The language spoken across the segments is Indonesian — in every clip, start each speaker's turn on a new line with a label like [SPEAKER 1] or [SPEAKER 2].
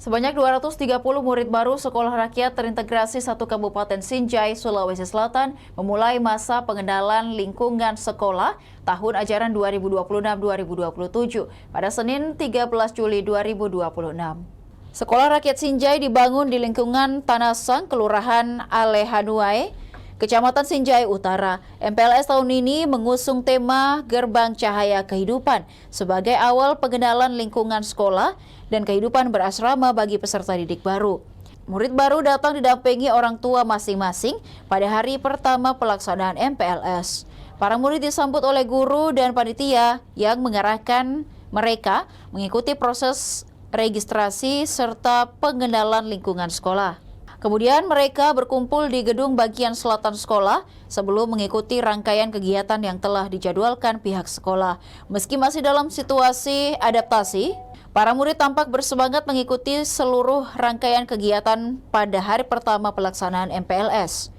[SPEAKER 1] Sebanyak 230 murid baru Sekolah Rakyat Terintegrasi 1 Kabupaten Sinjai, Sulawesi Selatan memulai masa pengenalan lingkungan sekolah tahun ajaran 2026-2027 pada Senin 13 Juli 2026. Sekolah Rakyat Sinjai dibangun di lingkungan Tanasang, Kelurahan Alehanuai, Kecamatan Sinjai Utara. MPLS tahun ini mengusung tema Gerbang Cahaya Kehidupan sebagai awal pengenalan lingkungan sekolah dan kehidupan berasrama bagi peserta didik baru. Murid baru datang didampingi orang tua masing-masing pada hari pertama pelaksanaan MPLS. Para murid disambut oleh guru dan panitia yang mengarahkan mereka mengikuti proses registrasi serta pengenalan lingkungan sekolah. Kemudian mereka berkumpul di gedung bagian selatan sekolah sebelum mengikuti rangkaian kegiatan yang telah dijadwalkan pihak sekolah. Meski masih dalam situasi adaptasi, para murid tampak bersemangat mengikuti seluruh rangkaian kegiatan pada hari pertama pelaksanaan MPLS.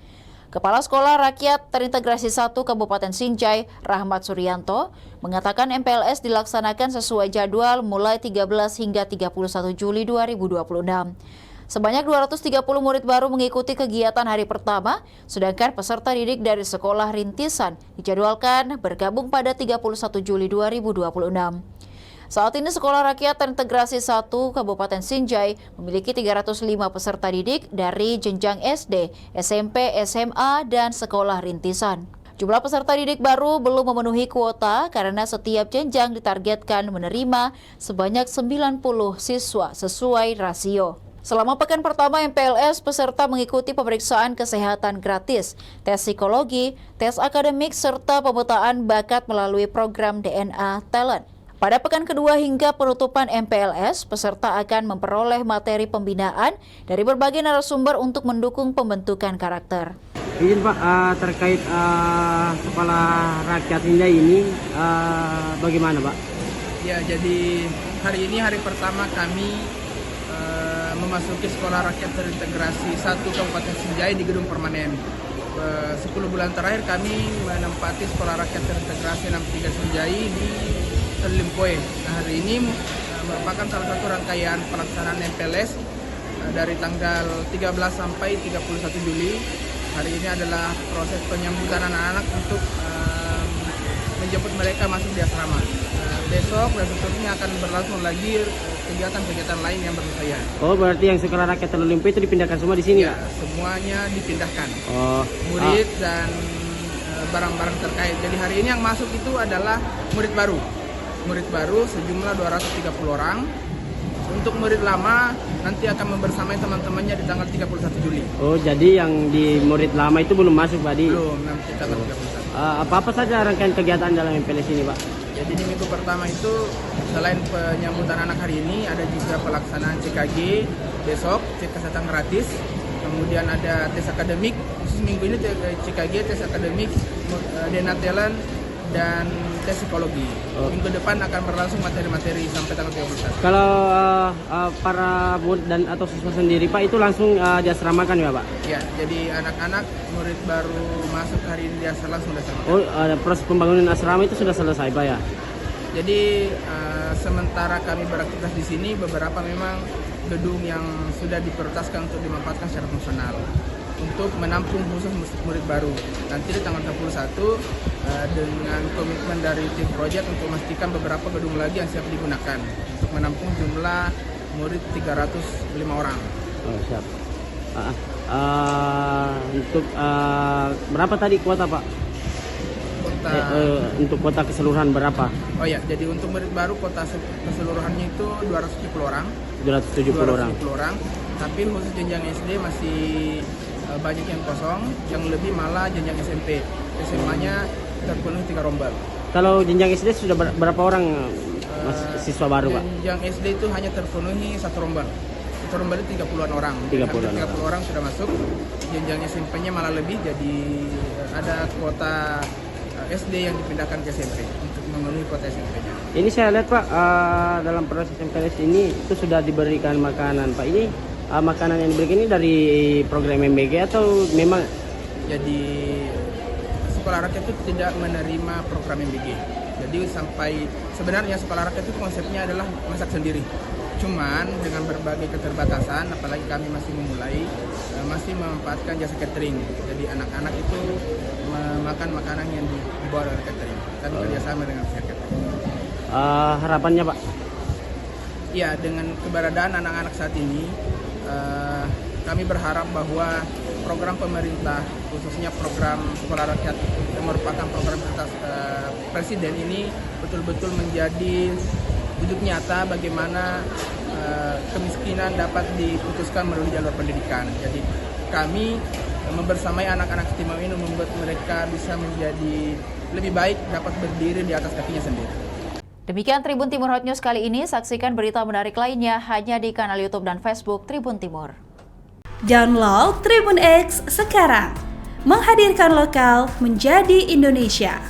[SPEAKER 1] Kepala Sekolah Rakyat Terintegrasi 1 Kabupaten Sinjai, Rahmat Suryanto, mengatakan MPLS dilaksanakan sesuai jadwal mulai 13 hingga 31 Juli 2026. Sebanyak 230 murid baru mengikuti kegiatan hari pertama, sedangkan peserta didik dari sekolah rintisan dijadwalkan bergabung pada 31 Juli 2026. Saat ini Sekolah Rakyat Terintegrasi 1 Kabupaten Sinjai memiliki 305 peserta didik dari jenjang SD, SMP, SMA, dan sekolah rintisan. Jumlah peserta didik baru belum memenuhi kuota karena setiap jenjang ditargetkan menerima sebanyak 90 siswa sesuai rasio. Selama pekan pertama MPLS, peserta mengikuti pemeriksaan kesehatan gratis, tes psikologi, tes akademik, serta pemetaan bakat melalui program DNA Talent. Pada pekan kedua hingga penutupan MPLS, peserta akan memperoleh materi pembinaan dari berbagai narasumber untuk mendukung pembentukan karakter.
[SPEAKER 2] Izin Pak, terkait Kepala Rakyat Sinjai ini bagaimana Pak?
[SPEAKER 3] Ya, jadi hari ini hari pertama kami memasuki Sekolah Rakyat Terintegrasi 1 Kabupaten Sinjai di gedung permanen. 10 bulan terakhir kami menempati Sekolah Rakyat Terintegrasi 63 Sinjai di Limpoe. Nah, hari ini merupakan salah satu rangkaian pelaksanaan MPLS dari tanggal 13 sampai 31 Juli. Hari ini adalah proses penyambutan anak-anak untuk menjemput mereka masuk di asrama. Besok dan seterusnya akan berlangsung lagi kegiatan-kegiatan lain yang bersesuaian.
[SPEAKER 2] Oh, berarti yang Sekolah Rakyat Teluk Limpoe itu dipindahkan semua di sini?
[SPEAKER 3] Ya, semuanya dipindahkan.
[SPEAKER 2] Oh,
[SPEAKER 3] murid dan barang-barang terkait. Jadi hari ini yang masuk itu adalah murid baru. Murid baru sejumlah 230 orang. Untuk murid lama nanti akan membersamai teman-temannya di tanggal 31 Juli.
[SPEAKER 2] Oh, jadi yang di murid lama itu belum masuk Pak?
[SPEAKER 3] Belum, nanti tanggal 31.
[SPEAKER 2] Apa saja rangkaian kegiatan dalam MPLS ini Pak?
[SPEAKER 3] Jadi di minggu pertama itu selain penyambutan anak hari ini ada juga pelaksanaan CKG besok, cek kesehatan gratis. Kemudian ada tes akademik, khusus minggu ini CKG, tes akademik, DNA Talent, dan tes psikologi. Minggu depan akan berlangsung materi-materi sampai tanggal 31.
[SPEAKER 2] Kalau para murid dan atau siswa sendiri Pak itu langsung diasramakan ya Pak?
[SPEAKER 3] Ya, jadi anak-anak murid baru masuk hari ini langsung diasramakan.
[SPEAKER 2] Oh, proses pembangunan asrama itu sudah selesai Pak ya?
[SPEAKER 3] Jadi sementara kami beraktivitas di sini, beberapa memang gedung yang sudah diprioritaskan untuk dimanfaatkan secara fungsional untuk menampung khusus murid baru. Nanti di tanggal 31 dengan komitmen dari tim project untuk memastikan beberapa gedung lagi yang siap digunakan untuk menampung jumlah murid 305 orang.
[SPEAKER 2] Oh, siap. Untuk berapa tadi kuota Pak? Untuk kuota keseluruhan berapa?
[SPEAKER 3] Oh ya, jadi untuk murid baru kuota keseluruhannya itu 270 orang.
[SPEAKER 2] 270
[SPEAKER 3] orang. Tapi khusus jenjang SD masih banyak yang kosong, yang lebih malah jenjang SMP. SMA-nya terpenuhi 3 rombel.
[SPEAKER 2] Kalau jenjang SD sudah berapa orang siswa baru Pak?
[SPEAKER 3] Jenjang SD itu hanya terpenuhi 1 rombel. Satu rombel itu 30-an orang. 30 orang sudah masuk. Jenjang SMP-nya malah lebih, jadi ada kuota SD yang dipindahkan ke SMP untuk memenuhi kuota SMP-nya.
[SPEAKER 2] Ini saya lihat Pak, dalam proses MPLS ini itu sudah diberikan makanan Pak. Ini makanan yang diberikan ini dari program MBG atau memang?
[SPEAKER 3] Jadi Sekolah Rakyat itu tidak menerima program MBG. Jadi sampai sebenarnya Sekolah Rakyat itu konsepnya adalah masak sendiri. Cuman dengan berbagai keterbatasan, apalagi kami masih memulai, masih memanfaatkan jasa catering. Jadi anak-anak itu makan makanan yang dibawa oleh catering. Kami kerjasama dengan pihak catering.
[SPEAKER 2] Harapannya Pak?
[SPEAKER 3] Ya, dengan keberadaan anak-anak saat ini, kami berharap bahwa program pemerintah, khususnya program Sekolah Rakyat yang merupakan program prioritas Presiden ini betul-betul menjadi wujud nyata bagaimana kemiskinan dapat diputuskan melalui jalur pendidikan. Jadi kami membersamai anak-anak istimewa ini membuat mereka bisa menjadi lebih baik, dapat berdiri di atas kakinya sendiri.
[SPEAKER 1] Demikian Tribun Timur Hot News kali ini. Saksikan berita menarik lainnya hanya di kanal YouTube dan Facebook Tribun Timur.
[SPEAKER 4] Download Tribun X sekarang, menghadirkan lokal menjadi Indonesia.